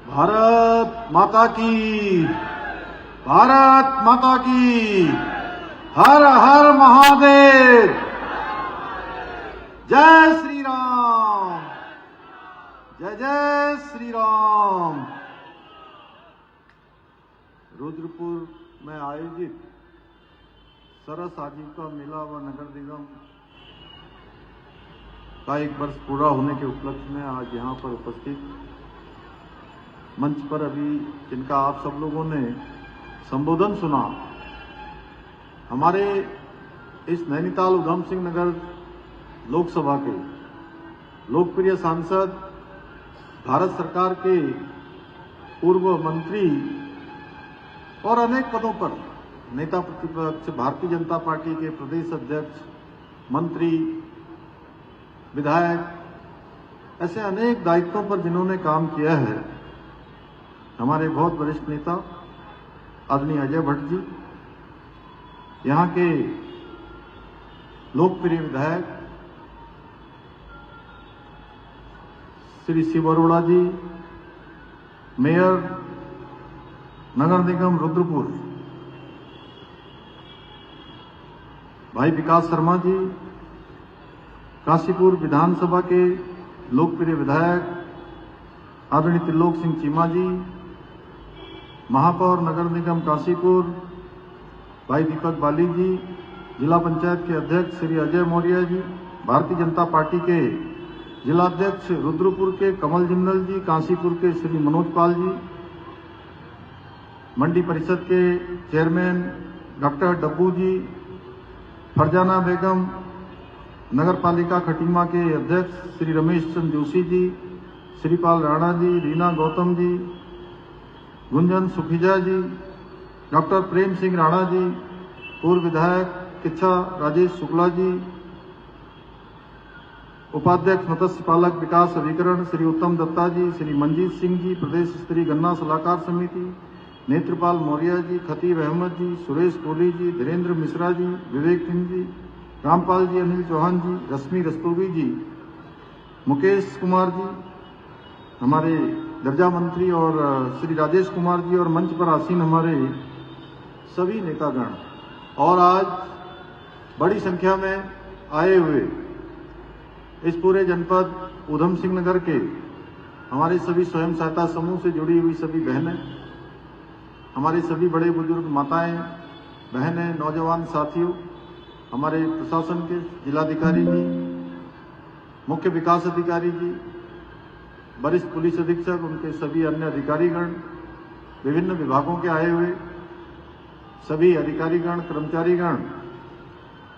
भारत माता की, भारत माता की, हर हर महादेव, जय श्री राम, जय जय श्री राम। रुद्रपुर में आयोजित सरस आजीविका मेला व नगर निगम का 1 वर्ष पूरा होने के उपलक्ष्य में आज यहाँ पर उपस्थित मंच पर अभी जिनका आप सब लोगों ने संबोधन सुना, हमारे इस नैनीताल उधम सिंह नगर लोकसभा के लोकप्रिय सांसद, भारत सरकार के पूर्व मंत्री और अनेक पदों पर नेता प्रतिपक्ष, भारतीय जनता पार्टी के प्रदेश अध्यक्ष, मंत्री, विधायक, ऐसे अनेक दायित्वों पर जिन्होंने काम किया है, हमारे बहुत वरिष्ठ नेता आदरणीय अजय भट्ट जी, यहाँ के लोकप्रिय विधायक श्री शिव अरोड़ा जी, मेयर नगर निगम रुद्रपुर भाई विकास शर्मा जी, काशीपुर विधानसभा के लोकप्रिय विधायक आदरणीय त्रिलोक सिंह चीमा जी, महापौर नगर निगम काशीपुर भाई दीपक बाली जी, जिला पंचायत के अध्यक्ष श्री अजय मौर्य जी, भारतीय जनता पार्टी के जिला अध्यक्ष रुद्रपुर के कमल जिंदल जी, काशीपुर के श्री मनोज पाल जी, मंडी परिषद के चेयरमैन डॉक्टर डब्बू जी, फरजाना बेगम, नगर पालिका खटीमा के अध्यक्ष श्री रमेश चंद्र जोशी जी, श्रीपाल राणा जी, रीना गौतम जी, गुंजन सुखीजा जी, डॉक्टर प्रेम सिंह राणा जी, पूर्व विधायक किच्छा राजेश शुक्ला जी, उपाध्यक्ष मत्स्य पालक विकास अभिकरण श्री उत्तम दत्ता जी, श्री मंजीत सिंह जी, प्रदेश स्तरीय गन्ना सलाहकार समिति नेत्रपाल मौर्य जी, खतीब अहमद जी, सुरेश कोहली जी, धीरेन्द्र मिश्रा जी, विवेक सिंह जी, रामपाल जी, अनिल चौहान जी, रश्मि रस्तोगी जी, मुकेश कुमार जी, हमारे दर्जा मंत्री और श्री राजेश कुमार जी, और मंच पर आसीन हमारे सभी नेतागण, और आज बड़ी संख्या में आए हुए इस पूरे जनपद उधम सिंह नगर के हमारे सभी स्वयं सहायता समूह से जुड़ी हुई सभी बहनें, हमारे सभी बड़े बुजुर्ग माताएं, बहनें, नौजवान साथियों, हमारे प्रशासन के जिलाधिकारी जी, मुख्य विकास अधिकारी जी, वरिष्ठ पुलिस अधीक्षक, उनके सभी अन्य अधिकारीगण, विभिन्न विभागों के आए हुए सभी अधिकारीगण, कर्मचारीगण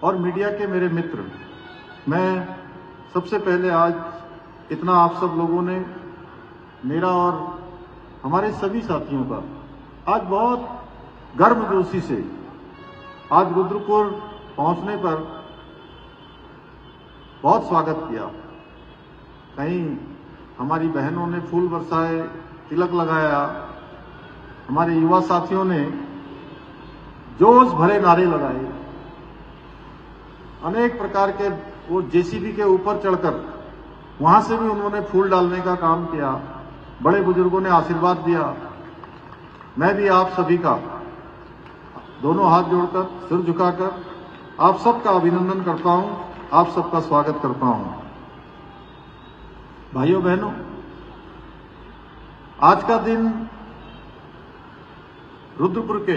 और मीडिया के मेरे मित्र, मैं सबसे पहले आज इतना आप सब लोगों ने मेरा और हमारे सभी साथियों का आज बहुत गर्मजोशी से आज रुद्रपुर पहुंचने पर बहुत स्वागत किया। कहीं हमारी बहनों ने फूल बरसाए, तिलक लगाया, हमारे युवा साथियों ने जोश भरे नारे लगाए, अनेक प्रकार के वो जेसीबी के ऊपर चढ़कर वहां से भी उन्होंने फूल डालने का काम किया, बड़े बुजुर्गों ने आशीर्वाद दिया। मैं भी आप सभी का दोनों हाथ जोड़कर, सिर झुकाकर आप सबका अभिनंदन करता हूं, आप सबका स्वागत करता हूं। भाइयों बहनों, आज का दिन रुद्रपुर के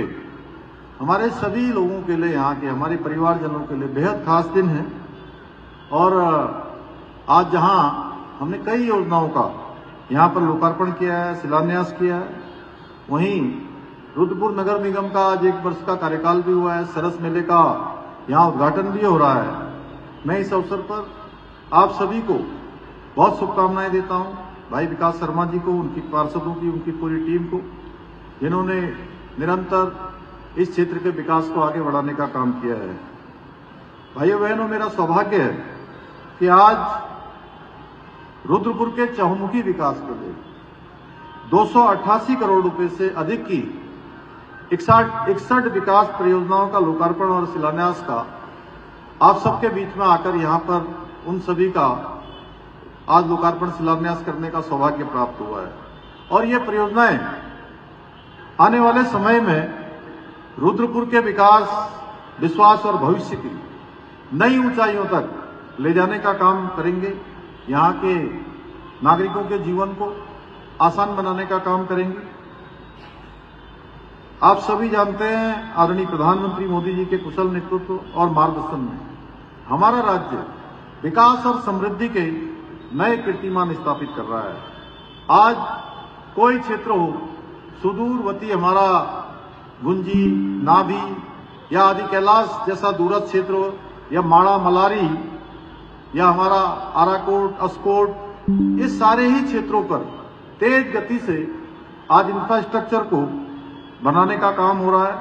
हमारे सभी लोगों के लिए, यहाँ के हमारे परिवारजनों के लिए बेहद खास दिन है। और आज जहां हमने कई योजनाओं का यहाँ पर लोकार्पण किया है, शिलान्यास किया है, वहीं रुद्रपुर नगर निगम का आज 1 वर्ष का कार्यकाल भी हुआ है, सरस मेले का यहाँ उद्घाटन भी हो रहा है। मैं इस अवसर पर आप सभी को बहुत शुभकामनाएं देता हूं, भाई विकास शर्मा जी को, उनकी पार्षदों की, उनकी पूरी टीम को, जिन्होंने निरंतर इस क्षेत्र के विकास को आगे बढ़ाने का काम किया है। भाइयों बहनों, मेरा सौभाग्य है कि आज रुद्रपुर के चहुमुखी विकास के लिए 288 करोड़ रुपए से अधिक की 61 विकास परियोजनाओं का लोकार्पण और शिलान्यास का आप सबके बीच में आकर यहां पर उन सभी का आज लोकार्पण शिलान्यास करने का सौभाग्य प्राप्त हुआ है। और ये परियोजनाएं आने वाले समय में रुद्रपुर के विकास, विश्वास और भविष्य की नई ऊंचाइयों तक ले जाने का काम करेंगे। यहाँ के नागरिकों के जीवन को आसान बनाने का काम करेंगे। आप सभी जानते हैं, आदरणीय प्रधानमंत्री मोदी जी के कुशल नेतृत्व और मार्गदर्शन में हमारा राज्य विकास और समृद्धि के नए कीर्तिमान स्थापित कर रहा है। आज कोई क्षेत्र हो, सुदूरवर्ती हमारा गुंजी, नाभी या आदि कैलाश जैसा दूरस्थ क्षेत्र हो, या माड़ा मलारी या हमारा आराकोट, अस्कोट, इस सारे ही क्षेत्रों पर तेज गति से आज इंफ्रास्ट्रक्चर को बनाने का काम हो रहा है।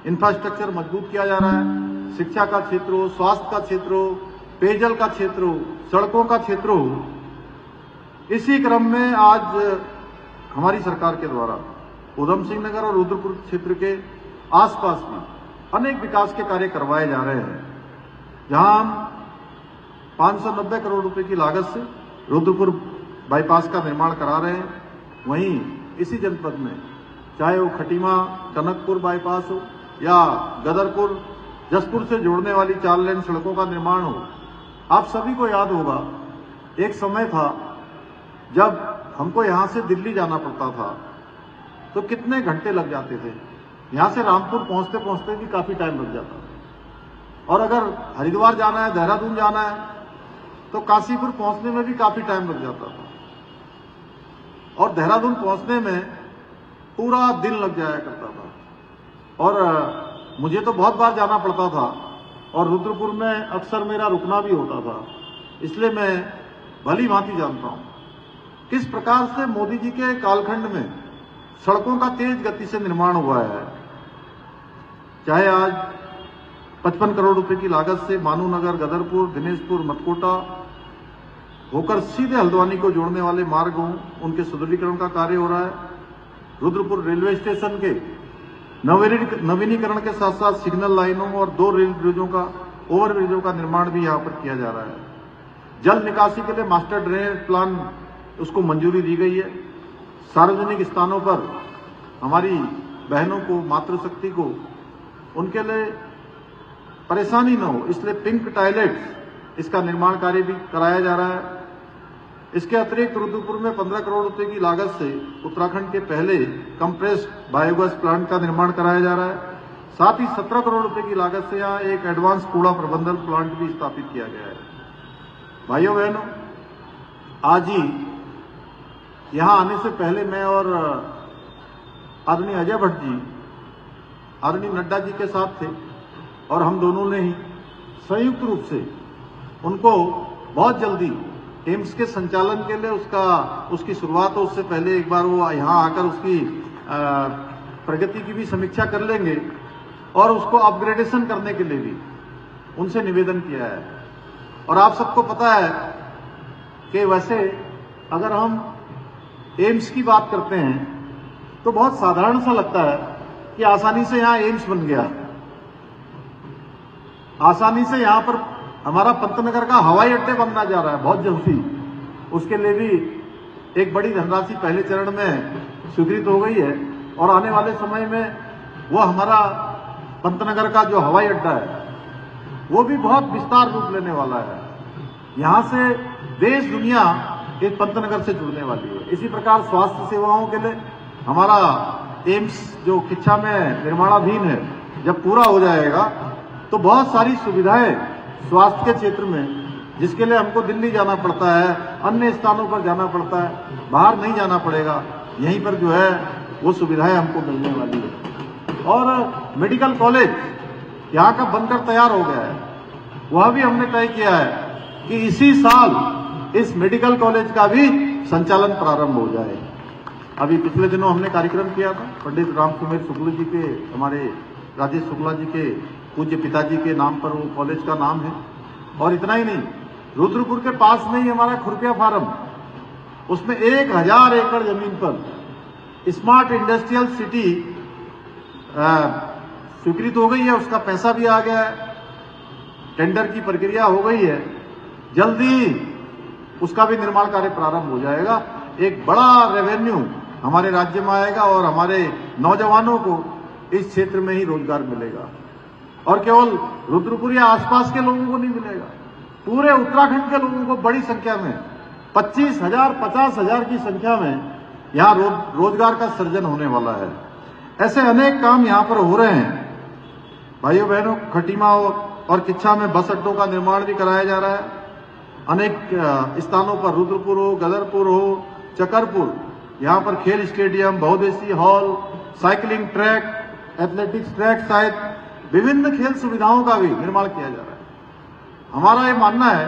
इंफ्रास्ट्रक्चर मजबूत किया जा रहा है। शिक्षा का क्षेत्र हो, स्वास्थ्य का क्षेत्र हो, पेयजल का क्षेत्र हो, सड़कों का क्षेत्र हो। इसी क्रम में आज हमारी सरकार के द्वारा उधम सिंह नगर और रुद्रपुर क्षेत्र के आसपास भी अनेक विकास के कार्य करवाए जा रहे हैं, जहां हम 590 करोड़ रुपए की लागत से रुद्रपुर बाईपास का निर्माण करा रहे हैं। वहीं इसी जनपद में चाहे वो खटीमा टनकपुर बाईपास हो या गदरपुर जसपुर से जोड़ने वाली 4 लेन सड़कों का निर्माण हो। आप सभी को याद होगा, एक समय था जब हमको यहां से दिल्ली जाना पड़ता था तो कितने घंटे लग जाते थे। यहां से रामपुर पहुंचते पहुंचते भी काफी टाइम लग जाता था, और अगर हरिद्वार जाना है, देहरादून जाना है, तो काशीपुर पहुंचने में भी काफी टाइम लग जाता था, और देहरादून पहुंचने में पूरा दिन लग जाया करता था। और मुझे तो बहुत बार जाना पड़ता था, और रुद्रपुर में अक्सर मेरा रुकना भी होता था, इसलिए मैं भली भांति जानता हूं किस प्रकार से मोदी जी के कालखंड में सड़कों का तेज गति से निर्माण हुआ है। चाहे आज 55 करोड़ रुपए की लागत से मानूनगर, गदरपुर, दिनेशपुर, मतकोटा होकर सीधे हल्द्वानी को जोड़ने वाले मार्ग हों, उनके सुदृढ़ीकरण का कार्य हो रहा है। रुद्रपुर रेलवे स्टेशन के नवीनीकरण के साथ साथ सिग्नल लाइनों और 2 रेल ब्रिजों का, ओवर ब्रिजों का निर्माण भी यहां पर किया जा रहा है। जल निकासी के लिए मास्टर ड्रेनेज प्लान, उसको मंजूरी दी गई है। सार्वजनिक स्थानों पर हमारी बहनों को, मातृशक्ति को, उनके लिए परेशानी न हो, इसलिए पिंक टॉयलेट्स, इसका निर्माण कार्य भी कराया जा रहा है। इसके अतिरिक्त रुद्रपुर में 15 करोड़ रुपए की लागत से उत्तराखंड के पहले कंप्रेस्ड बायोगैस प्लांट का निर्माण कराया जा रहा है। साथ ही 17 करोड़ रुपए की लागत से यहाँ एक एडवांस कूड़ा प्रबंधन प्लांट भी स्थापित किया गया है। भाइयों बहनों, आज ही यहाँ आने से पहले मैं और आदरणीय अजय भट्ट जी आदरणीय नड्डा जी के साथ थे, और हम दोनों ने ही संयुक्त रूप से उनको बहुत जल्दी एम्स के संचालन के लिए उसकी शुरुआत हो, उससे पहले एक बार वो यहाँ आकर उसकी प्रगति की भी समीक्षा कर लेंगे, और उसको अपग्रेडेशन करने के लिए भी उनसे निवेदन किया है। और आप सबको पता है कि वैसे अगर हम एम्स की बात करते हैं तो बहुत साधारण सा लगता है कि आसानी से यहाँ एम्स बन गया, आसानी से यहाँ पर हमारा पंतनगर का हवाई अड्डे बनना जा रहा है बहुत जल्दी। उसके लिए भी एक बड़ी धनराशि पहले चरण में स्वीकृत हो गई है, और आने वाले समय में वो हमारा पंतनगर का जो हवाई अड्डा है वो भी बहुत विस्तार रूप लेने वाला है। यहाँ से देश दुनिया एक पंतनगर से जुड़ने वाली है। इसी प्रकार स्वास्थ्य सेवाओं के लिए हमारा एम्स जो किच्छा में निर्माणाधीन है, जब पूरा हो जाएगा तो बहुत सारी सुविधाएं स्वास्थ्य के क्षेत्र में, जिसके लिए हमको दिल्ली जाना पड़ता है, अन्य स्थानों पर जाना पड़ता है, बाहर नहीं जाना पड़ेगा, यहीं पर जो है वो सुविधाएं हमको मिलने वाली है। और मेडिकल कॉलेज यहाँ का बनकर तैयार हो गया है, वह भी हमने तय किया है कि इसी साल इस मेडिकल कॉलेज का भी संचालन प्रारंभ हो जाए। अभी पिछले दिनों हमने कार्यक्रम किया था, पंडित राम सुमेर शुक्ल जी के, हमारे राजेश शुक्ला जी के पूज्य पिताजी के नाम पर वो कॉलेज का नाम है। और इतना ही नहीं, रुद्रपुर के पास में ही हमारा खुरपिया फार्म, उसमें 1000 एकड़ जमीन पर स्मार्ट इंडस्ट्रियल सिटी स्वीकृत हो गई है, उसका पैसा भी आ गया है, टेंडर की प्रक्रिया हो गई है, जल्दी उसका भी निर्माण कार्य प्रारंभ हो जाएगा। एक बड़ा रेवेन्यू हमारे राज्य में आएगा और हमारे नौजवानों को इस क्षेत्र में ही रोजगार मिलेगा। और केवल रुद्रपुर या आसपास के लोगों को नहीं मिलेगा, पूरे उत्तराखंड के लोगों को बड़ी संख्या में 25,000 50,000 की संख्या में यहां रोजगार का सृजन होने वाला है। ऐसे अनेक काम यहां पर हो रहे हैं। भाइयों बहनों, खटीमा और किच्छा में बस अड्डों का निर्माण भी कराया जा रहा है। अनेक स्थानों पर रुद्रपुर हो, गदरपुर हो, चकरपुर, यहां पर खेल स्टेडियम, बहुउद्देशीय hall, cycling track, athletics track सहित विभिन्न खेल सुविधाओं का भी निर्माण किया जा रहा है। हमारा ये मानना है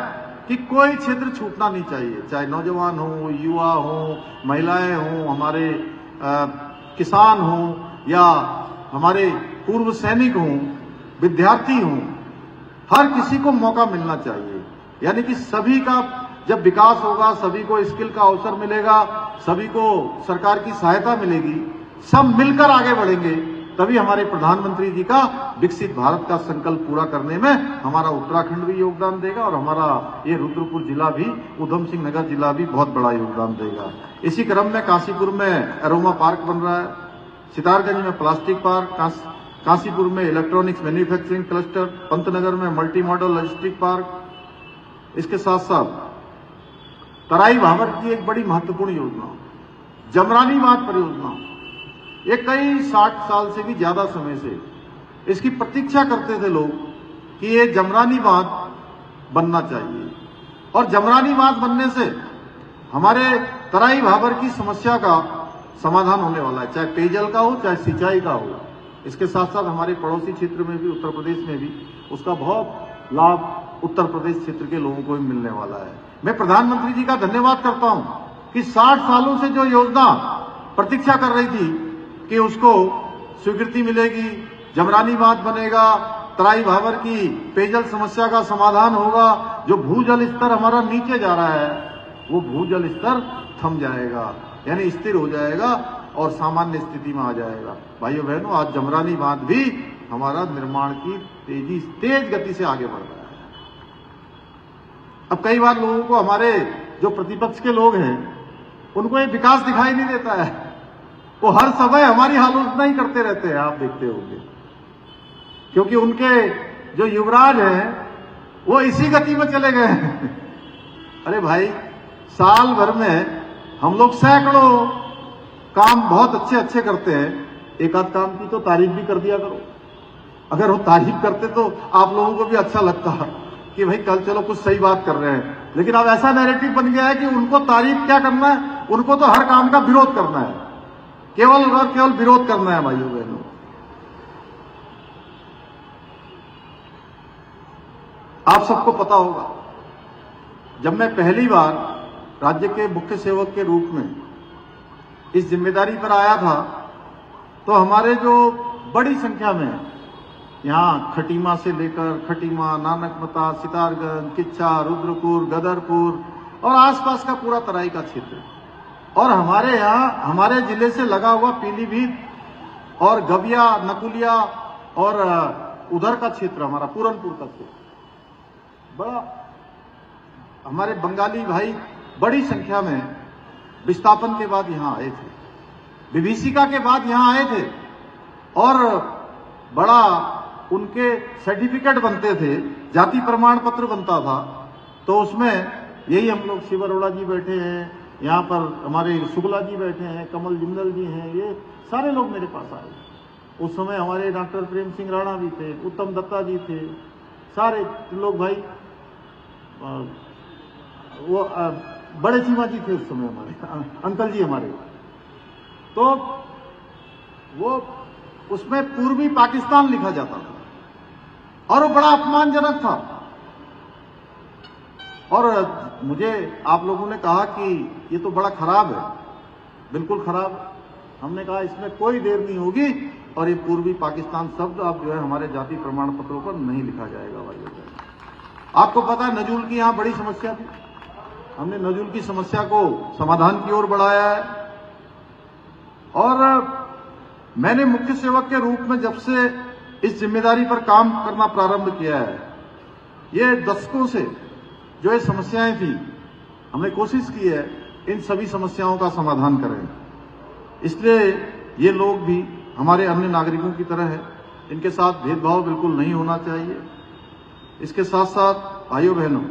कि कोई क्षेत्र छूटना नहीं चाहिए, चाहे नौजवान हो, युवा हो, महिलाएं हो, हमारे किसान हो या हमारे पूर्व सैनिक हों, विद्यार्थी हों, हर किसी को मौका मिलना चाहिए। यानी कि सभी का जब विकास होगा, सभी को स्किल का अवसर मिलेगा, सभी को सरकार की सहायता मिलेगी, सब मिलकर आगे बढ़ेंगे, तभी हमारे प्रधानमंत्री जी का विकसित भारत का संकल्प पूरा करने में हमारा उत्तराखंड भी योगदान देगा और हमारा ये रुद्रपुर जिला भी, उधम सिंह नगर जिला भी बहुत बड़ा योगदान देगा। इसी क्रम में काशीपुर में एरोमा पार्क बन रहा है, सितारगंज में प्लास्टिक पार्क, काशीपुर में इलेक्ट्रॉनिक्स मैन्युफैक्चरिंग क्लस्टर, पंतनगर में मल्टी मॉडल लॉजिस्टिक पार्क। इसके साथ साथ तराई भाबर की एक बड़ी महत्वपूर्ण योजना जमरानी बांध परियोजना, ये कई 60 साल से भी ज्यादा समय से इसकी प्रतीक्षा करते थे लोग कि ये जमरानी बांध बनना चाहिए और जमरानी बांध बनने से हमारे तराई भाबर की समस्या का समाधान होने वाला है, चाहे पेयजल का हो, चाहे सिंचाई का हो। इसके साथ साथ हमारे पड़ोसी क्षेत्र में भी, उत्तर प्रदेश में भी उसका बहुत लाभ उत्तर प्रदेश क्षेत्र के लोगों को भी मिलने वाला है। मैं प्रधानमंत्री जी का धन्यवाद करता हूं कि 60 सालों से जो योजना प्रतीक्षा कर रही थी कि उसको स्वीकृति मिलेगी, जमरानी बांध बनेगा, तराई भाबर की पेयजल समस्या का समाधान होगा, जो भूजल स्तर हमारा नीचे जा रहा है वो भूजल स्तर थम जाएगा, यानी स्थिर हो जाएगा और सामान्य स्थिति में आ जाएगा। भाइयों बहनों, आज जमरानी बांध भी हमारा निर्माण की तेज गति से आगे बढ़ रहा है। अब कई बार लोगों को, हमारे जो प्रतिपक्ष के लोग हैं, उनको ये विकास दिखाई नहीं देता है, वो हर समय हमारी आलोचना ही करते रहते हैं, आप देखते होंगे, क्योंकि उनके जो युवराज हैं वो इसी गति में चले गए हैं। अरे भाई, साल भर में हम लोग सैकड़ों काम बहुत अच्छे अच्छे करते हैं, एक आध काम की तो तारीफ भी कर दिया करो। अगर वो तारीफ करते तो आप लोगों को भी अच्छा लगता कि भाई कल चलो कुछ सही बात कर रहे हैं, लेकिन अब ऐसा नैरेटिव बन गया है कि उनको तारीफ क्या करना है, उनको तो हर काम का विरोध करना है, केवल और केवल विरोध करना है। भाइयों बहनों, आप सबको पता होगा, जब मैं पहली बार राज्य के मुख्य सेवक के रूप में इस जिम्मेदारी पर आया था, तो हमारे जो बड़ी संख्या में यहाँ खटीमा से लेकर खटीमा, नानकमता, सितारगंज, किच्छा, रुद्रपुर, गदरपुर और आसपास का पूरा तराई का क्षेत्र, और हमारे यहाँ हमारे जिले से लगा हुआ पीलीभीत और गविया, नकुलिया और उधर का क्षेत्र, हमारा पूरनपुर का क्षेत्र, बड़ा हमारे बंगाली भाई बड़ी संख्या में विस्थापन के बाद यहाँ आए थे, विभीषिका के बाद यहाँ आए थे, और बड़ा उनके सर्टिफिकेट बनते थे, जाति प्रमाण पत्र बनता था, तो उसमें यही हम लोग, शिव अरोड़ा जी बैठे हैं यहाँ पर, हमारे शुक्ला जी बैठे हैं, कमल जिंदल जी हैं, ये सारे लोग मेरे पास आए। उस समय हमारे डॉक्टर प्रेम सिंह राणा भी थे, उत्तम दत्ता जी थे, सारे लोग भाई, वो बड़े चीमा जी थे उस समय, हमारे अंकल जी हमारे, तो वो उसमें पूर्वी पाकिस्तान लिखा जाता था और वो बड़ा अपमानजनक था। और मुझे आप लोगों ने कहा कि ये तो बड़ा खराब है, बिल्कुल खराब है। हमने कहा इसमें कोई देर नहीं होगी और ये पूर्वी पाकिस्तान शब्द अब जो है हमारे जाति प्रमाण पत्रों पर नहीं लिखा जाएगा। भाई, आपको पता है नजूल की यहाँ बड़ी समस्या थी, हमने नजूल की समस्या को समाधान की ओर बढ़ाया है। और मैंने मुख्य सेवक के रूप में जब से इस जिम्मेदारी पर काम करना प्रारंभ किया है, ये दशकों से जो ये समस्याएं थी, हमने कोशिश की है इन सभी समस्याओं का समाधान करें। इसलिए ये लोग भी हमारे अन्य नागरिकों की तरह है, इनके साथ भेदभाव बिल्कुल नहीं होना चाहिए। इसके साथ साथ भाइयों बहनों,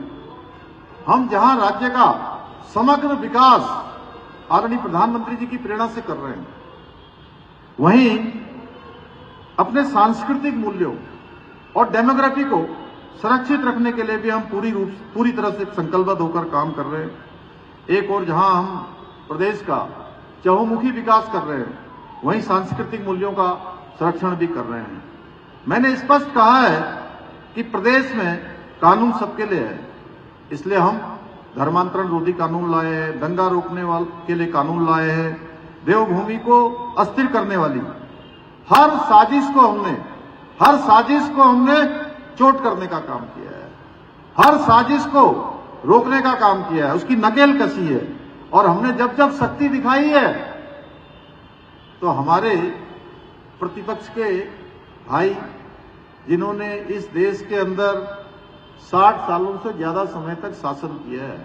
हम जहां राज्य का समग्र विकास आदरणीय प्रधानमंत्री जी की प्रेरणा से कर रहे हैं, वहीं अपने सांस्कृतिक मूल्यों और डेमोग्राफी को सुरक्षित रखने के लिए भी हम पूरी तरह से संकल्पबद्ध होकर काम कर रहे हैं। एक और जहां हम प्रदेश का चहुमुखी विकास कर रहे हैं, वहीं सांस्कृतिक मूल्यों का संरक्षण भी कर रहे हैं। मैंने स्पष्ट कहा है कि प्रदेश में कानून सबके लिए है, इसलिए हम धर्मांतरण रोधी कानून लाए हैं, दंगा रोकने वाले के लिए कानून लाए हैं, देवभूमि को अस्थिर करने वाली हर साजिश को हमने चोट करने का काम किया है, हर साजिश को रोकने का काम किया है, उसकी नकेल कसी है। और हमने जब जब शक्ति दिखाई है तो हमारे प्रतिपक्ष के भाई, जिन्होंने इस देश के अंदर 60 सालों से ज्यादा समय तक शासन किया है,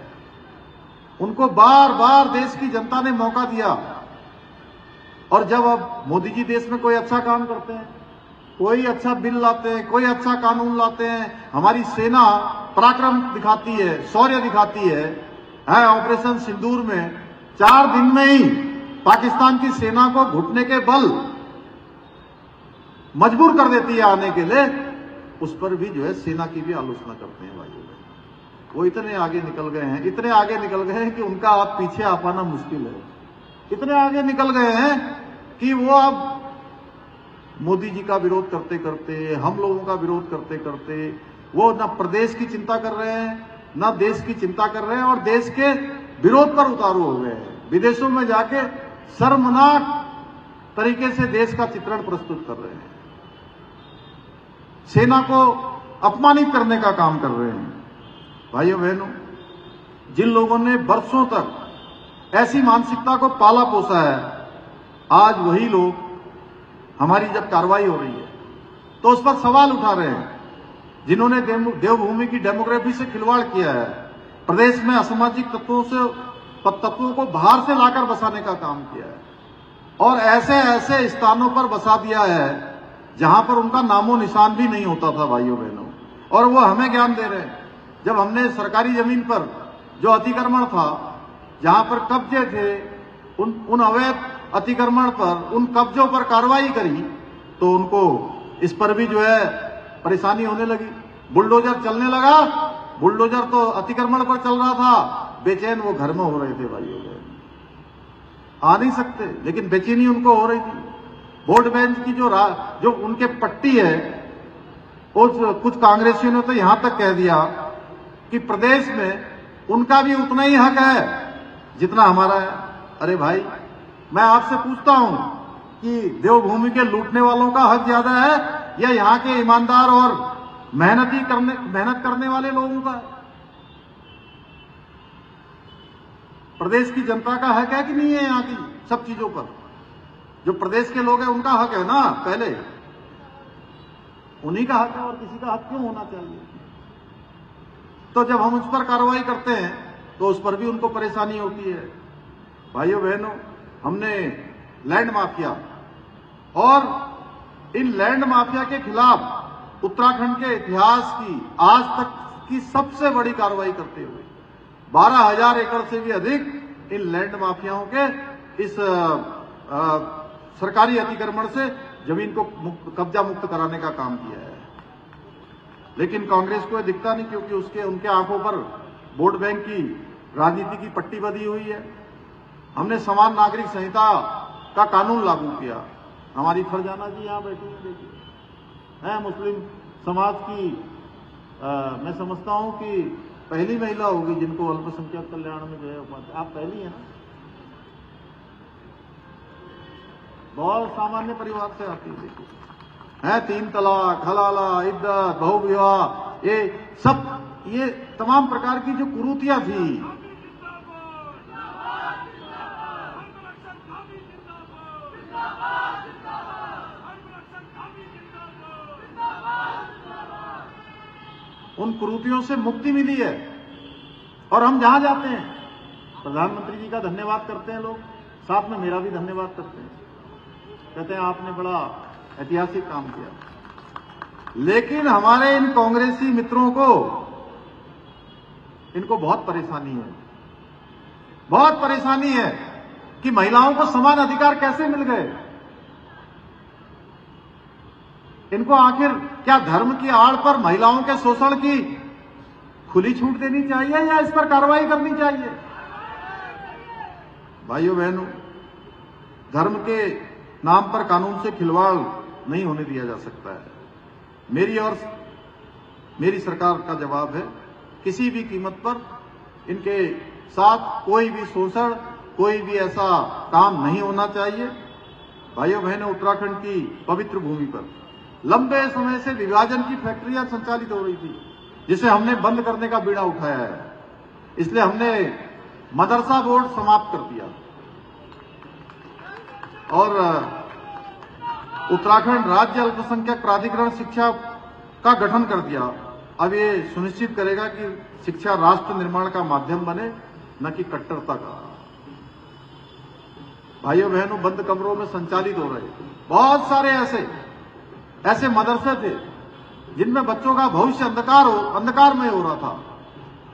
उनको बार बार देश की जनता ने मौका दिया। और जब अब मोदी जी देश में कोई अच्छा काम करते हैं, कोई अच्छा बिल लाते हैं, कोई अच्छा कानून लाते हैं, हमारी सेना पराक्रम दिखाती है, शौर्य दिखाती है। ऑपरेशन सिंदूर में 4 दिन में ही पाकिस्तान की सेना को घुटने के बल मजबूर कर देती है आने के लिए, उस पर भी जो है सेना की भी आलोचना करते हैं भाइयों। वो इतने आगे निकल गए हैं कि उनका आप पीछे आ पाना मुश्किल है। इतने आगे निकल गए हैं कि वो अब मोदी जी का विरोध करते करते, हम लोगों का विरोध करते करते, वो न प्रदेश की चिंता कर रहे हैं, न देश की चिंता कर रहे हैं, और देश के विरोध पर उतारू हो गए हैं। विदेशों में जाके शर्मनाक तरीके से देश का चित्रण प्रस्तुत कर रहे हैं, सेना को अपमानित करने का काम कर रहे हैं। भाइयों बहनों, जिन लोगों ने वर्षों तक ऐसी मानसिकता को पाला पोसा है, आज वही लोग हमारी जब कार्रवाई हो रही है तो उस पर सवाल उठा रहे हैं। जिन्होंने देवभूमि की डेमोग्राफी से खिलवाड़ किया है, प्रदेश में असामाजिक तत्वों को बाहर से लाकर बसाने का काम किया है, और ऐसे ऐसे स्थानों पर बसा दिया है जहां पर उनका नामो निशान भी नहीं होता था भाइयों बहनों। और वो हमें ज्ञान दे रहे हैं। जब हमने सरकारी जमीन पर जो अतिक्रमण था, जहां पर कब्जे थे, उन अवैध अतिक्रमण पर, उन कब्जों पर कार्रवाई करी, तो उनको इस पर भी जो है परेशानी होने लगी। बुलडोजर चलने लगा, बुलडोजर तो अतिक्रमण पर चल रहा था, बेचैन वो घर में हो रहे थे भाइयों। आ नहीं सकते, लेकिन बेचैनी उनको हो रही थी। वोट बैंक की जो उनके पट्टी है, कुछ कांग्रेसियों ने तो यहां तक कह दिया कि प्रदेश में उनका भी उतना ही हक है जितना हमारा है। अरे भाई, मैं आपसे पूछता हूं कि देवभूमि के लूटने वालों का हक ज्यादा है या यहां के ईमानदार और मेहनत करने वाले लोगों का? प्रदेश की जनता का हक है कि नहीं है? यहां की सब चीजों पर जो प्रदेश के लोग हैं उनका हक है ना, पहले उन्हीं का हक है, और किसी का हक क्यों होना चाहिए? तो जब हम उस पर कार्रवाई करते हैं तो उस पर भी उनको परेशानी होती है। भाइयों बहनों, हमने लैंड माफिया और इन लैंड माफिया के खिलाफ उत्तराखंड के इतिहास की आज तक की सबसे बड़ी कार्रवाई करते हुए 12,000 एकड़ से भी अधिक इन लैंड माफियाओं के इस सरकारी अतिक्रमण से जमीन को कब्जा मुक्त कराने का काम किया है। लेकिन कांग्रेस को यह दिखता नहीं, क्योंकि उनके आंखों पर वोट बैंक की राजनीति की पट्टी बंधी हुई है। हमने समान नागरिक संहिता का कानून लागू किया। हमारी फरजाना जी यहां बैठी हैं, देखिए, है मुस्लिम समाज की मैं समझता हूं कि पहली महिला होगी जिनको अल्पसंख्यक कल्याण में जो है उपाधि। आप पहली है ना? बहुत सामान्य परिवार से आती है, देखिए, है 3 तलाक, हलाला, इद्दत, बहुविवाह, ये तमाम प्रकार की जो कुरीतियां थी, उन कुरीतियों से मुक्ति मिली है। और हम जहां जाते हैं प्रधानमंत्री जी का धन्यवाद करते हैं लोग, साथ में मेरा भी धन्यवाद करते हैं, कहते हैं आपने बड़ा ऐतिहासिक काम किया। लेकिन हमारे इन कांग्रेसी मित्रों को, इनको बहुत परेशानी है, बहुत परेशानी है कि महिलाओं को समान अधिकार कैसे मिल गए। इनको आखिर क्या धर्म की आड़ पर महिलाओं के शोषण की खुली छूट देनी चाहिए या इस पर कार्रवाई करनी चाहिए? भाइयों बहनों, धर्म के नाम पर कानून से खिलवाड़ नहीं होने दिया जा सकता है। मेरी और मेरी सरकार का जवाब है, किसी भी कीमत पर इनके साथ कोई भी शोषण, कोई भी ऐसा काम नहीं होना चाहिए। भाइयों बहनों, उत्तराखंड की पवित्र भूमि पर लंबे समय से विभाजन की फैक्ट्रियां संचालित हो रही थी, जिसे हमने बंद करने का बीड़ा उठाया है। इसलिए हमने मदरसा बोर्ड समाप्त कर दिया और उत्तराखंड राज्य अल्पसंख्यक प्राधिकरण शिक्षा का गठन कर दिया। अब ये सुनिश्चित करेगा कि शिक्षा राष्ट्र निर्माण का माध्यम बने, न कि कट्टरता का। भाइयों बहनों, बंद कमरों में संचालित हो रहे बहुत सारे ऐसे मदरसे थे जिनमें बच्चों का भविष्य अंधकार में हो रहा था।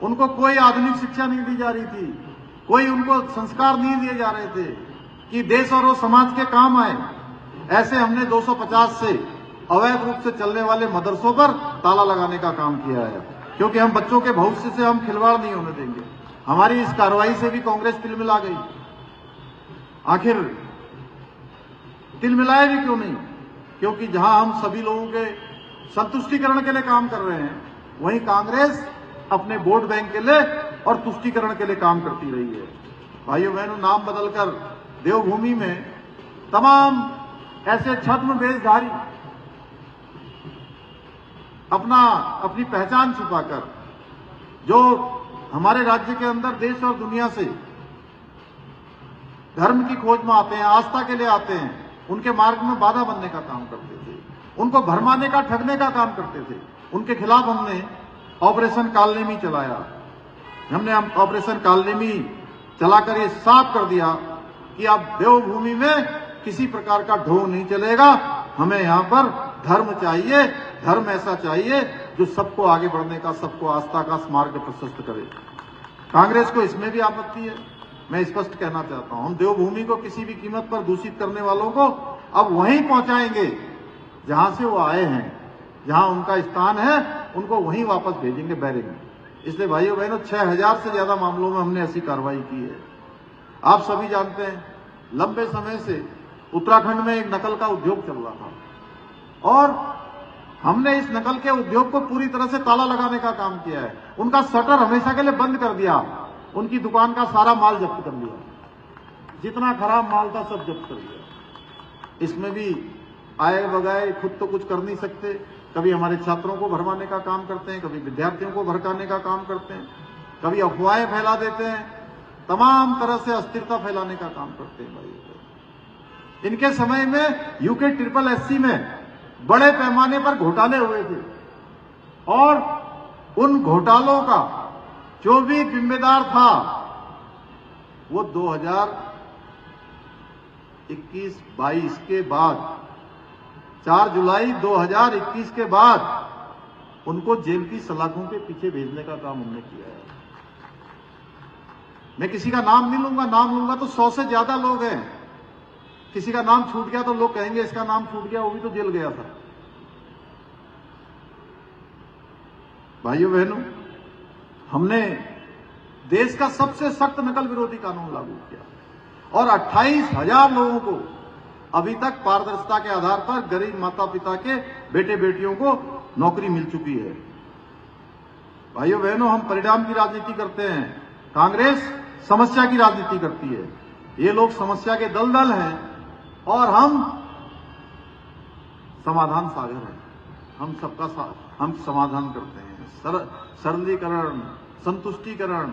उनको कोई आधुनिक शिक्षा नहीं दी जा रही थी, कोई उनको संस्कार नहीं दिए जा रहे थे कि देश और समाज के काम आए। ऐसे हमने 250 से अवैध रूप से चलने वाले मदरसों पर ताला लगाने का काम किया है, क्योंकि हम बच्चों के भविष्य से हम खिलवाड़ नहीं होने देंगे। हमारी इस कार्रवाई से भी कांग्रेस तिलमिला गई। आखिर तिलमिलाए भी क्यों नहीं? क्योंकि जहां हम सभी लोगों के संतुष्टिकरण के लिए काम कर रहे हैं, वहीं कांग्रेस अपने वोट बैंक के लिए और तुष्टिकरण के लिए काम करती रही है। भाइयों बहनों, नाम बदलकर देवभूमि में तमाम ऐसे छद्म वेशधारी अपनी पहचान छुपाकर जो हमारे राज्य के अंदर देश और दुनिया से धर्म की खोज में आते हैं, आस्था के लिए आते हैं, उनके मार्ग में बाधा बनने का काम करते थे, उनको भरमाने का, ठगने का काम करते थे। उनके खिलाफ हमने ऑपरेशन कालनेमी चलाया। हमने ऑपरेशन कालनेमी चलाकर ये साफ कर दिया कि अब देवभूमि में किसी प्रकार का ढोंग नहीं चलेगा। हमें यहाँ पर धर्म चाहिए, धर्म ऐसा चाहिए जो सबको आगे बढ़ने का, सबको आस्था का मार्ग प्रशस्त करे। कांग्रेस को इसमें भी आपत्ति है। मैं स्पष्ट कहना चाहता हूं, हम देवभूमि को किसी भी कीमत पर दूषित करने वालों को अब वहीं पहुंचाएंगे जहां से वो आए हैं, जहां उनका स्थान है, उनको वहीं वापस भेजेंगे बैरिंग में। इसलिए भाइयों बहनों, 6000 से ज्यादा मामलों में हमने ऐसी कार्रवाई की है। आप सभी जानते हैं, लंबे समय से उत्तराखंड में एक नकल का उद्योग चल रहा था और हमने इस नकल के उद्योग को पूरी तरह से ताला लगाने का काम किया है। उनका शटर हमेशा के लिए बंद कर दिया, उनकी दुकान का सारा माल जब्त कर लिया, जितना खराब माल था सब जब्त कर लिया। इसमें भी आए बगाए खुद तो कुछ कर नहीं सकते, कभी हमारे छात्रों को भरमाने का काम करते हैं, कभी विद्यार्थियों को भड़काने का काम करते हैं, कभी अफवाहें फैला देते हैं, तमाम तरह से अस्थिरता फैलाने का काम करते हैं। भाई, इनके समय में यूके SSS में बड़े पैमाने पर घोटाले हुए थे और उन घोटालों का जो भी जिम्मेदार था वो 2021-22 के बाद, 4 जुलाई 2021 के बाद उनको जेल की सलाखों के पीछे भेजने का काम हमने किया है। मैं किसी का नाम नहीं लूंगा, नाम लूंगा तो 100 से ज्यादा लोग हैं। किसी का नाम छूट गया तो लोग कहेंगे इसका नाम छूट गया, वो भी तो जेल गया था। भाइयों बहनों, हमने देश का सबसे सख्त नकल विरोधी कानून लागू किया और 28,000 लोगों को अभी तक पारदर्शिता के आधार पर गरीब माता पिता के बेटे बेटियों को नौकरी मिल चुकी है। भाइयों बहनों, हम परिणाम की राजनीति करते हैं, कांग्रेस समस्या की राजनीति करती है। ये लोग समस्या के दलदल हैं और हम समाधान सागर हैं। हम समाधान करते हैं। सरलीकरण, संतुष्टिकरण,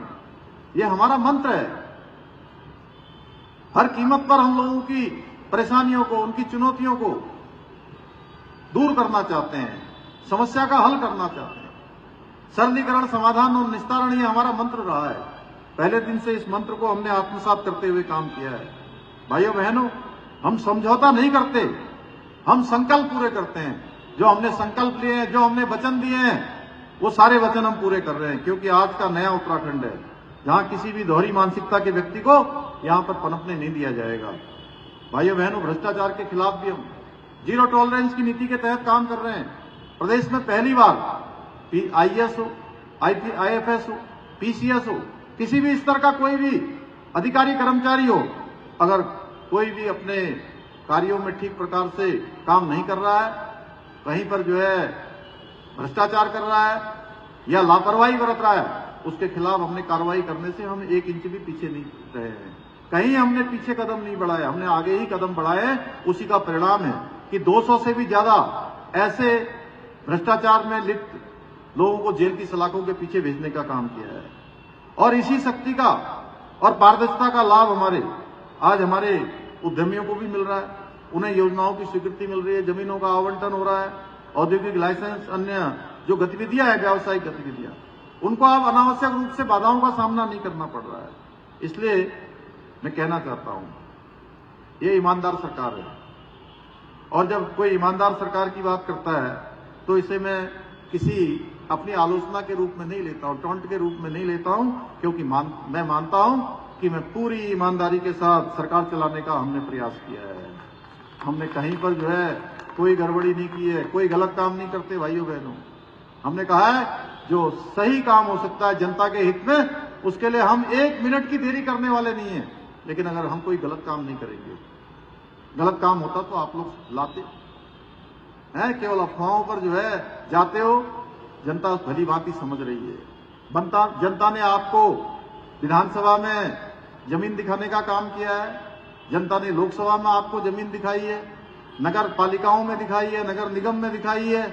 ये हमारा मंत्र है। हर कीमत पर हम लोगों की परेशानियों को, उनकी चुनौतियों को दूर करना चाहते हैं, समस्या का हल करना चाहते हैं। सरलीकरण, समाधान और निस्तारण, ये हमारा मंत्र रहा है। पहले दिन से इस मंत्र को हमने आत्मसात करते हुए काम किया है। भाइयों बहनों, हम समझौता नहीं करते, हम संकल्प पूरे करते हैं। जो हमने संकल्प लिए हैं, जो हमने वचन दिए हैं, वो सारे वचन हम पूरे कर रहे हैं। क्योंकि आज का नया उत्तराखंड है, जहां किसी भी दोहरी मानसिकता के व्यक्ति को यहां पर पनपने नहीं दिया जाएगा। भाइयों बहनों, भ्रष्टाचार के खिलाफ भी हम जीरो टॉलरेंस की नीति के तहत काम कर रहे हैं। प्रदेश में पहली बार IAS हो, IFS हो, PCS हो, किसी भी स्तर का कोई भी अधिकारी कर्मचारी हो, अगर कोई भी अपने कार्यों में ठीक प्रकार से काम नहीं कर रहा है, कहीं पर जो है भ्रष्टाचार कर रहा है या लापरवाही बरत रहा है, उसके खिलाफ हमने कार्रवाई करने से हम 1 इंच भी पीछे नहीं रहे हैं। कहीं हमने पीछे कदम नहीं बढ़ाया, हमने आगे ही कदम बढ़ाए। उसी का परिणाम है कि 200 से भी ज्यादा ऐसे भ्रष्टाचार में लिप्त लोगों को जेल की सलाखों के पीछे भेजने का काम किया है। और इसी शक्ति का और पारदर्शिता का लाभ आज हमारे उद्यमियों को भी मिल रहा है। उन्हें योजनाओं की स्वीकृति मिल रही है, जमीनों का आवंटन हो रहा है, औद्योगिक लाइसेंस, अन्य जो गतिविधियां हैं, व्यावसायिक गतिविधियां, उनको अब अनावश्यक रूप से बाधाओं का सामना नहीं करना पड़ रहा है। इसलिए मैं कहना चाहता हूं, ये ईमानदार सरकार है। और जब कोई ईमानदार सरकार की बात करता है तो इसे मैं किसी अपनी आलोचना के रूप में नहीं लेता हूं, टॉन्ट के रूप में नहीं लेता हूं, क्योंकि मैं मानता हूं कि मैं पूरी ईमानदारी के साथ सरकार चलाने का हमने प्रयास किया है। हमने कहीं पर जो है कोई गड़बड़ी नहीं की है, कोई गलत काम नहीं करते। भाइयों बहनों, हमने कहा है जो सही काम हो सकता है जनता के हित में, उसके लिए हम 1 मिनट की देरी करने वाले नहीं है। लेकिन अगर हम कोई गलत काम नहीं करेंगे, गलत काम होता तो आप लोग लाते हैं, केवल अफवाहों पर जो है जाते हो। जनता भली भांति समझ रही है। जनता ने आपको विधानसभा में जमीन दिखाने का काम किया है, जनता ने लोकसभा में आपको जमीन दिखाई है, नगर पालिकाओं में दिखाई है, नगर निगम में दिखाई है,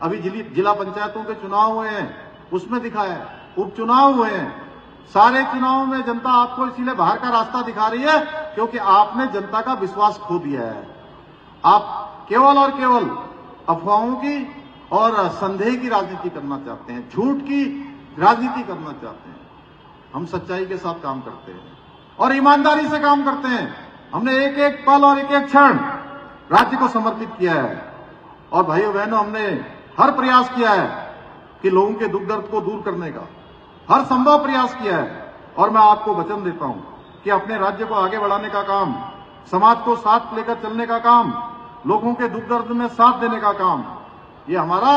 अभी जिला पंचायतों के चुनाव हुए हैं उसमें दिखाया है, उपचुनाव हुए हैं। सारे चुनावों में जनता आपको इसीलिए बाहर का रास्ता दिखा रही है क्योंकि आपने जनता का विश्वास खो दिया है। आप केवल और केवल अफवाहों की और संदेह की राजनीति करना चाहते हैं, झूठ की राजनीति करना चाहते हैं। हम सच्चाई के साथ काम करते हैं और ईमानदारी से काम करते हैं। हमने एक एक पल और एक एक क्षण राज्य को समर्पित किया है। और भाइयों बहनों, हमने हर प्रयास किया है कि लोगों के दुख दर्द को दूर करने का हर संभव प्रयास किया है। और मैं आपको वचन देता हूं कि अपने राज्य को आगे बढ़ाने का काम, समाज को साथ लेकर चलने का काम, लोगों के दुख दर्द में साथ देने का काम, ये हमारा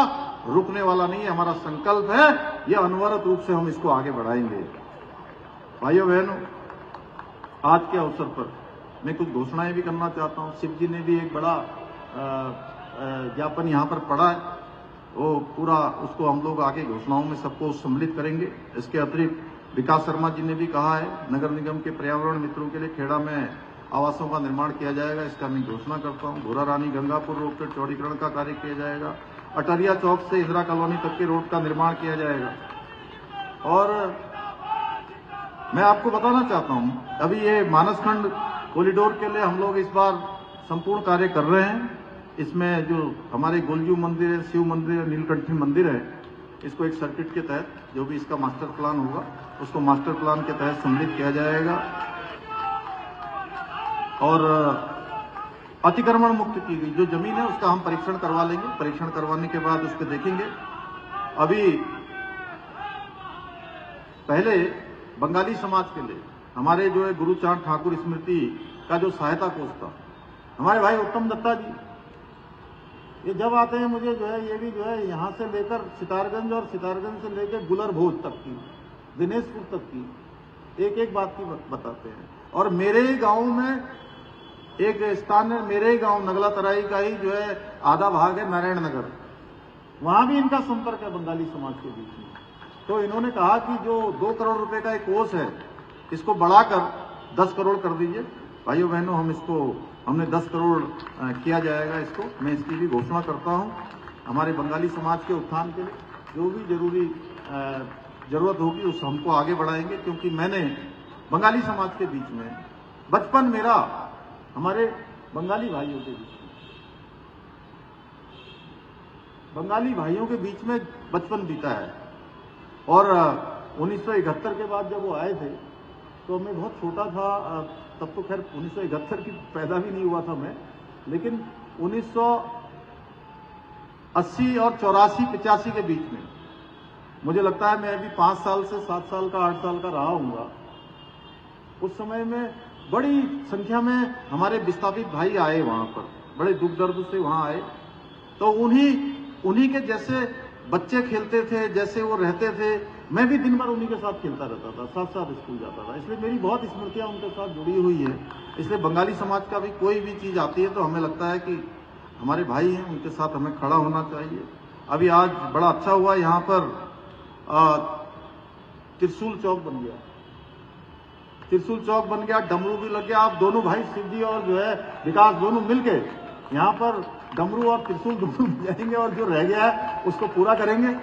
रुकने वाला नहीं है, हमारा संकल्प है। ये अनवरत रूप से हम इसको आगे बढ़ाएंगे। भाइयों बहनों, आज के अवसर पर मैं कुछ घोषणाएं भी करना चाहता हूं। शिव जी ने भी एक बड़ा ज्ञापन यहां पर पढ़ा है, वो पूरा उसको हम लोग आगे घोषणाओं में सबको सम्मिलित करेंगे। इसके अतिरिक्त विकास शर्मा जी ने भी कहा है नगर निगम के पर्यावरण मित्रों के लिए खेड़ा में आवासों का निर्माण किया जाएगा, इसका मैं घोषणा करता हूं। घोरा रानी गंगापुर रोड के चौड़ीकरण का कार्य किया जाएगा। अटरिया चौक से इंदिरा कॉलोनी तक के रोड का निर्माण किया जाएगा। और मैं आपको बताना चाहता हूं, अभी ये मानसखंड कॉरिडोर के लिए हम लोग इस बार संपूर्ण कार्य कर रहे हैं। इसमें जो हमारे गोलजू मंदिर है, शिव मंदिर है, नीलकंठी मंदिर है, इसको एक सर्किट के तहत जो भी इसका मास्टर प्लान होगा उसको मास्टर प्लान के तहत सम्मिलित किया जाएगा। और अतिक्रमण मुक्त की गई जो जमीन है उसका हम परीक्षण करवा लेंगे। परीक्षण करवाने के बाद उस पर देखेंगे। अभी पहले बंगाली समाज के लिए हमारे जो है गुरुचांद ठाकुर स्मृति का जो सहायता कोष था, हमारे भाई उत्तम दत्ता जी, ये जब आते हैं मुझे जो है ये भी जो है यहाँ से लेकर सितारगंज और सितारगंज से लेकर गुलर भोज तक की, दिनेशपुर तक की एक एक बात की बताते हैं। और मेरे ही गांव में एक स्थान है, मेरे ही गांव नगला तराई का ही जो है आधा भाग है नारायण नगर, वहां भी इनका संपर्क है बंगाली समाज के बीच में। तो इन्होंने कहा कि जो 2 करोड़ रुपए का एक कोष है इसको बढ़ाकर 10 करोड़ कर दीजिए। भाइयों बहनों, हमने 10 करोड़ किया जाएगा इसको। मैं इसकी भी घोषणा करता हूं। हमारे बंगाली समाज के उत्थान के लिए जो भी जरूरत होगी उस हमको आगे बढ़ाएंगे, क्योंकि मैंने बंगाली समाज के बीच में बचपन मेरा हमारे बंगाली भाइयों के बीच में बंगाली भाइयों के बीच में बचपन बीता है। और 1971 के बाद जब वो आए थे तो मैं बहुत छोटा था, तब तो खैर 1971 की पैदा भी नहीं हुआ था मैं, लेकिन 1980 और 84-85 के बीच में मुझे लगता है मैं अभी 5 साल से 7 साल का 8 साल का रहा हूँगा। उस समय में बड़ी संख्या में हमारे विस्थापित भाई आए वहां पर, बड़े दुख दर्द से वहां आए। तो उन्हीं के जैसे बच्चे खेलते थे, जैसे वो रहते थे, मैं भी दिन भर उन्हीं के साथ खेलता रहता था, साथ साथ स्कूल जाता था। इसलिए मेरी बहुत स्मृतियां उनके साथ जुड़ी हुई है। इसलिए बंगाली समाज का भी कोई भी चीज आती है तो हमें लगता है कि हमारे भाई हैं, उनके साथ हमें खड़ा होना चाहिए। अभी आज बड़ा अच्छा हुआ, यहाँ पर त्रिशूल चौक बन गया, त्रिशूल चौक बन गया, डमरू भी लग गया। आप दोनों भाई शिवजी और जो है विकास दोनों मिलके यहाँ पर डमरू और त्रिशूल दोनों जाएंगे और जो रह गया है उसको पूरा करेंगे।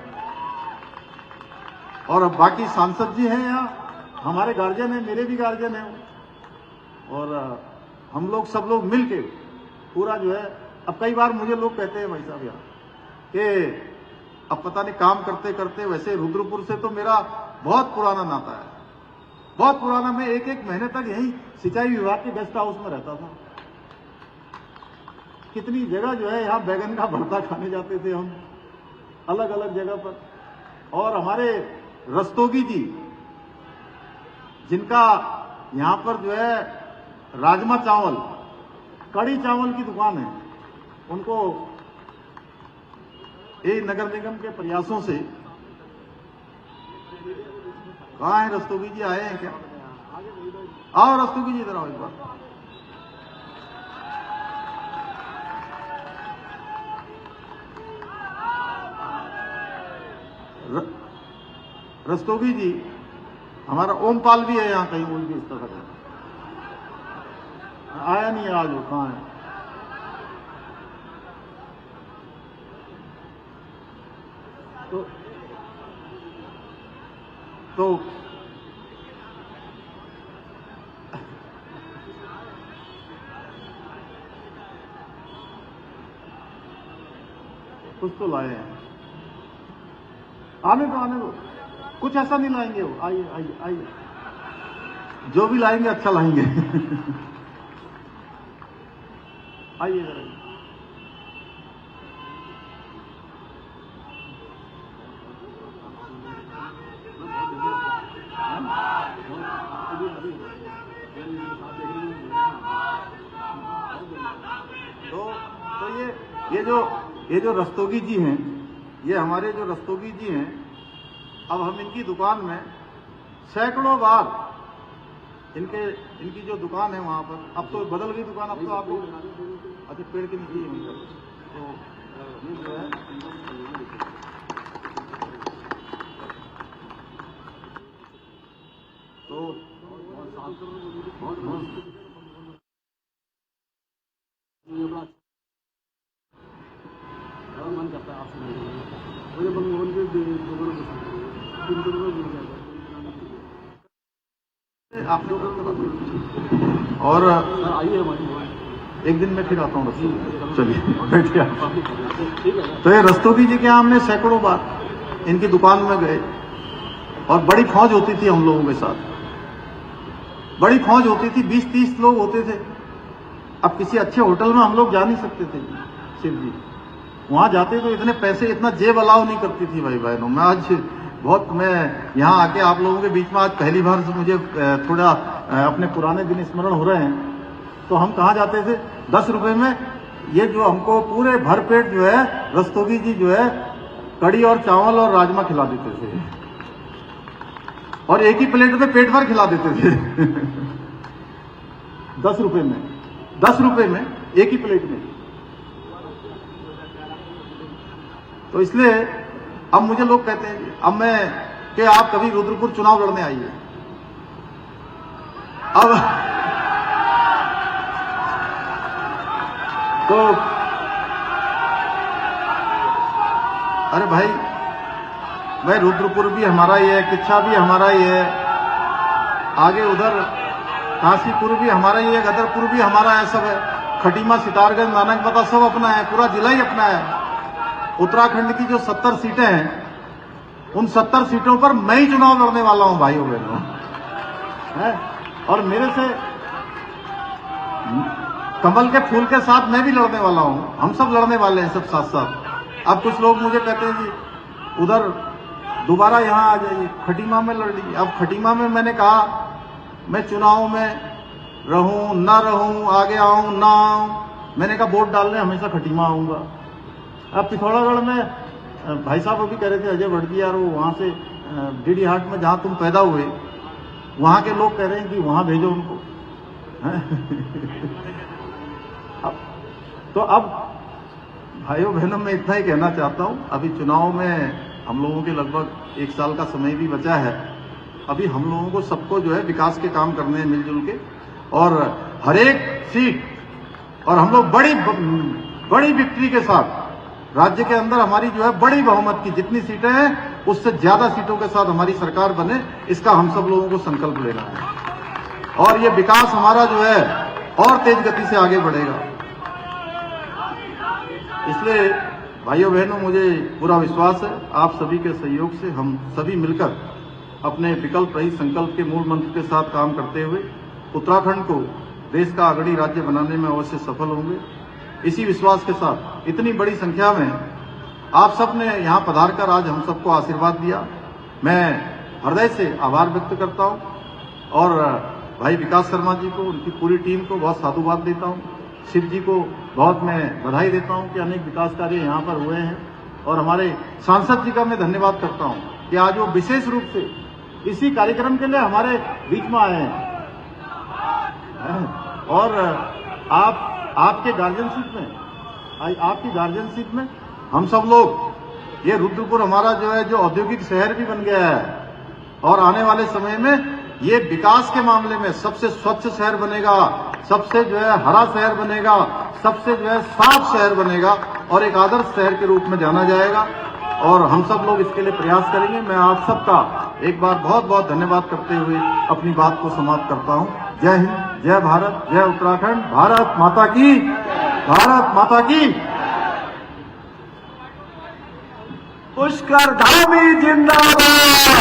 और अब बाकी सांसद जी हैं यहाँ, हमारे गार्जियन हैं, मेरे भी गार्जियन हैं, और हम लोग सब लोग मिलके पूरा जो है। अब कई बार मुझे लोग कहते हैं भाई साहब यहाँ कि अब पता नहीं काम करते करते, वैसे रुद्रपुर से तो मेरा बहुत पुराना नाता है, बहुत पुराना। मैं एक महीने तक यही सिंचाई विभाग के गेस्ट हाउस में रहता था। कितनी जगह जो है यहाँ बैगन का भरता खाने जाते थे हम, अलग अलग जगह पर। और हमारे रस्तोगी जी, जिनका यहाँ पर जो है राजमा चावल, कड़ी चावल की दुकान है, उनको ये नगर निगम के प्रयासों से, कहाँ है रस्तोगी जी, आए हैं क्या? आओ रस्तोगी जी, इधर आओ एक बार। रस्तोगी जी, हमारा ओमपाल भी है यहाँ कहीं, उनकी इस तरह का आया नहीं है आज, वो कहाँ है? तो कुछ तो लाए हैं, आने दो, कुछ ऐसा नहीं लाएंगे वो। आइए आइए आइए, जो भी लाएंगे अच्छा लाएंगे। आइए जरा। तो ये जो रस्तोगी जी हैं, ये हमारे जो रस्तोगी जी हैं, अब हम इनकी दुकान में सैकड़ों बार, इनकी जो दुकान है वहां पर, अब तो बदल गई दुकान, अब तो आप लोग अच्छा पेड़ के नीचे ही होंगे। तो ये जो है तो मन करता है आपसे आप लोग। और आइए, एक दिन मैं फिर आता हूँ। चलिए बैठिए। तो ये रस्तोगी जी के यहाँ हमने सैकड़ों बार इनकी दुकान में गए, और बड़ी फौज होती थी हम लोगों के साथ, बड़ी फौज होती थी, 20-30 लोग होते थे। अब किसी अच्छे होटल में हम लोग जा नहीं सकते थे शिव जी, वहां जाते तो इतने पैसे, इतना जेब अलाउ नहीं करती थी भाई बहनों। मैं यहाँ आके आप लोगों के बीच में आज पहली बार से मुझे थोड़ा अपने पुराने दिन स्मरण हो रहे हैं। तो हम कहाँ जाते थे 10 रुपए में, ये जो हमको पूरे भरपेट जो है रस्तोगी जी जो है कड़ी और चावल और राजमा खिला देते थे, और एक ही प्लेट में पेट भर खिला देते थे। 10 रुपए में एक ही प्लेट में। तो इसलिए अब मुझे लोग कहते हैं, अब मैं कि आप कभी रुद्रपुर चुनाव लड़ने आइए। अब तो अरे भाई रुद्रपुर भी हमारा ही है, किच्छा भी हमारा ही है, आगे उधर काशीपुर भी हमारा ही है, गदरपुर भी हमारा है, सब है, खटीमा, सितारगंज, नानकपता सब अपना है, पूरा जिला ही अपना है। उत्तराखंड की जो 70 सीटें हैं, उन 70 सीटों पर मैं ही चुनाव लड़ने वाला हूं भाइयों बहनों। है। और मेरे से कमल के फूल के साथ मैं भी लड़ने वाला हूं, हम सब लड़ने वाले हैं सब साथ साथ। अब कुछ लोग मुझे कहते हैं जी उधर दोबारा यहां आ जाइए, खटीमा में लड़ लीजिए। अब खटीमा में मैंने कहा मैं चुनाव में रहूं ना रहूं, आगे आऊं ना आऊं, मैंने कहा वोट डालने हमेशा खटीमा आऊंगा। अब पिथौरागढ़ में भाई साहब अभी कह रहे थे अजय वर्गीय यार, वो वहां से डीडी हाट में जहां तुम पैदा हुए वहां के लोग कह रहे हैं कि वहां भेजो उनको। अब भाइयों बहनों मैं इतना ही कहना चाहता हूं, अभी चुनाव में हम लोगों के लगभग 1 साल का समय भी बचा है। अभी हम लोगों को सबको जो है विकास के काम करने हैं मिलजुल के, और हर एक सीट, और हम लोग बड़ी विक्ट्री के साथ राज्य के अंदर हमारी जो है बड़ी बहुमत की जितनी सीटें हैं उससे ज्यादा सीटों के साथ हमारी सरकार बने, इसका हम सब लोगों को संकल्प लेना है। और ये विकास हमारा जो है और तेज गति से आगे बढ़ेगा। इसलिए भाइयों बहनों मुझे पूरा विश्वास है आप सभी के सहयोग से हम सभी मिलकर अपने विकल्प रहित संकल्प के मूल मंत्र के साथ काम करते हुए उत्तराखंड को देश का अग्रणी राज्य बनाने में अवश्य सफल होंगे। इसी विश्वास के साथ इतनी बड़ी संख्या में आप सब ने यहाँ पधार कर आज हम सबको आशीर्वाद दिया, मैं हृदय से आभार व्यक्त करता हूँ और भाई विकास शर्मा जी को, उनकी पूरी टीम को बहुत साधुवाद देता हूँ। शिव जी को बहुत मैं बधाई देता हूँ कि अनेक विकास कार्य यहाँ पर हुए हैं, और हमारे सांसद जी का मैं धन्यवाद करता हूँ कि आज वो विशेष रूप से इसी कार्यक्रम के लिए हमारे बीच में आए हैं। और आपके गार्जियनशिप में हम सब लोग, ये रुद्रपुर हमारा जो है जो औद्योगिक शहर भी बन गया है, और आने वाले समय में ये विकास के मामले में सबसे स्वच्छ शहर बनेगा, सबसे जो है हरा शहर बनेगा, सबसे जो है साफ शहर बनेगा, और एक आदर्श शहर के रूप में जाना जाएगा, और हम सब लोग इसके लिए प्रयास करेंगे। मैं आप सबका एक बार बहुत बहुत धन्यवाद करते हुए अपनी बात को समाप्त करता हूं। जय हिंद, जय भारत, जय उत्तराखंड, भारत माता की, भारत माता की। पुष्कर धामी जिंदाबाद।